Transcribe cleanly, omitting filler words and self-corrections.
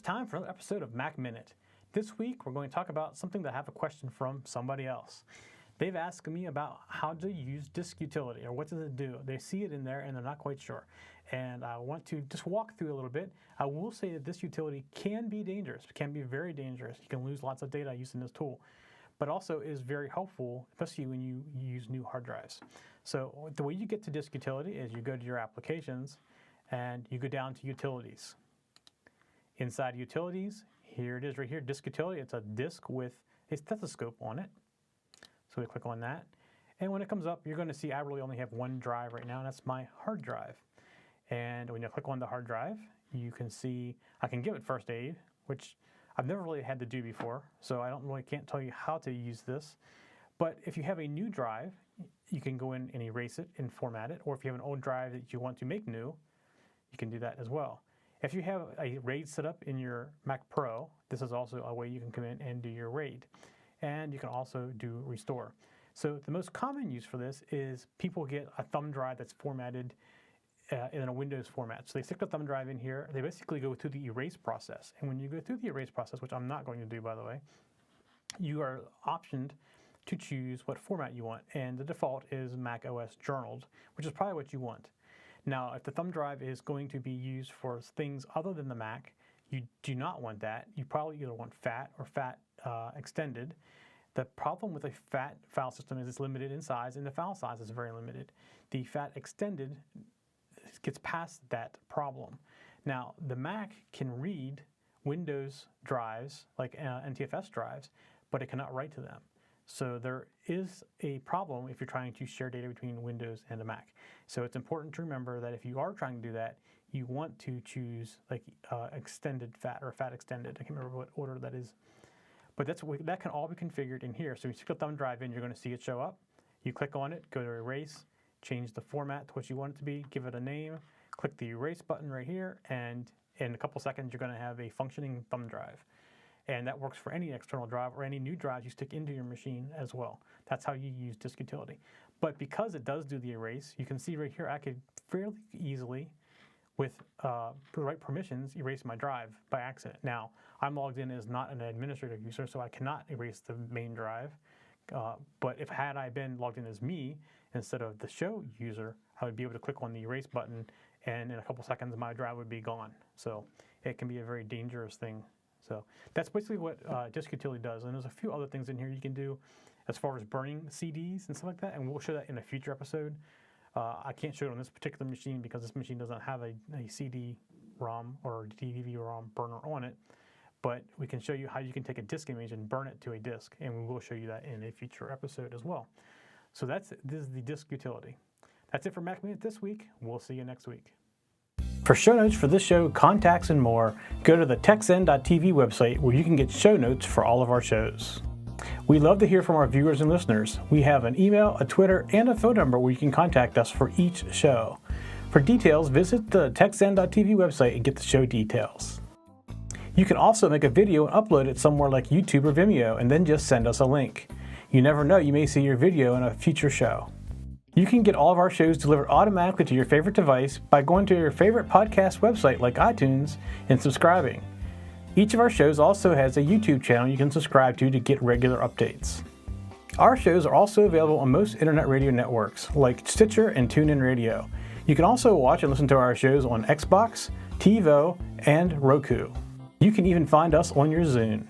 time for another episode of Mac Minute. This week, we're going to talk about something that I have a question from somebody else. They've asked me about how to use disk utility, or what does it do. They see it in there and they're not quite sure. And I want to just walk through a little bit. I will say that this utility can be dangerous, can be very dangerous. You can lose lots of data using this tool, but also is very helpful, especially when you use new hard drives. So the way you get to disk utility is you go to your applications and you go down to utilities. Inside utilities, here it is right here, disk utility. It's a disk with a stethoscope on it. So we click on that. And when it comes up, you're going to see I really only have one drive right now, and that's my hard drive. And when you click on the hard drive, you can see I can give it first aid, which I've never really had to do before, so I can't tell you how to use this. But if you have a new drive, you can go in and erase it and format it. Or if you have an old drive that you want to make new, you can do that as well. If you have a RAID set up in your Mac Pro, this is also a way you can come in and do your RAID. And you can also do restore. So the most common use for this is people get a thumb drive that's formatted in a Windows format. So they stick the thumb drive in here. They basically go through the erase process. And when you go through the erase process, which I'm not going to do, by the way, you are optioned to choose what format you want. And the default is Mac OS journaled, which is probably what you want. Now, if the thumb drive is going to be used for things other than the Mac, you do not want that. You probably either want FAT or FAT extended. The problem with a FAT file system is it's limited in size, and the file size is very limited. The FAT extended gets past that problem. Now, the Mac can read Windows drives, like NTFS drives, but it cannot write to them. So there is a problem if you're trying to share data between Windows and a Mac. So it's important to remember that if you are trying to do that, you want to choose like extended FAT or FAT extended. I can't remember what order that is. But that can all be configured in here. So you stick the thumb drive in, you're going to see it show up. You click on it, go to erase, change the format to what you want it to be, give it a name, click the erase button right here, and in a couple seconds you're going to have a functioning thumb drive. And that works for any external drive or any new drives you stick into your machine as well. That's how you use disk utility. But because it does do the erase, you can see right here I could fairly easily, with the right permissions, erase my drive by accident. Now, I'm logged in as not an administrative user, so I cannot erase the main drive. But had I been logged in as me instead of the show user, I would be able to click on the erase button, and in a couple seconds my drive would be gone. So it can be a very dangerous thing. So that's basically what disk utility does. And there's a few other things in here you can do as far as burning CDs and stuff like that, and we'll show that in a future episode. I can't show it on this particular machine because this machine doesn't have a CD-ROM or DVD-ROM burner on it, but we can show you how you can take a disk image and burn it to a disk, and we will show you that in a future episode as well. So this is the disk utility. That's it for Mac Minute this week. We'll see you next week. For show notes for this show, contacts, and more, go to the techzen.tv website where you can get show notes for all of our shows. We love to hear from our viewers and listeners. We have an email, a Twitter, and a phone number where you can contact us for each show. For details, visit the techzen.tv website and get the show details. You can also make a video and upload it somewhere like YouTube or Vimeo and then just send us a link. You never know, you may see your video in a future show. You can get all of our shows delivered automatically to your favorite device by going to your favorite podcast website like iTunes and subscribing. Each of our shows also has a YouTube channel you can subscribe to get regular updates. Our shows are also available on most internet radio networks like Stitcher and TuneIn Radio. You can also watch and listen to our shows on Xbox, TiVo, and Roku. You can even find us on your Zune.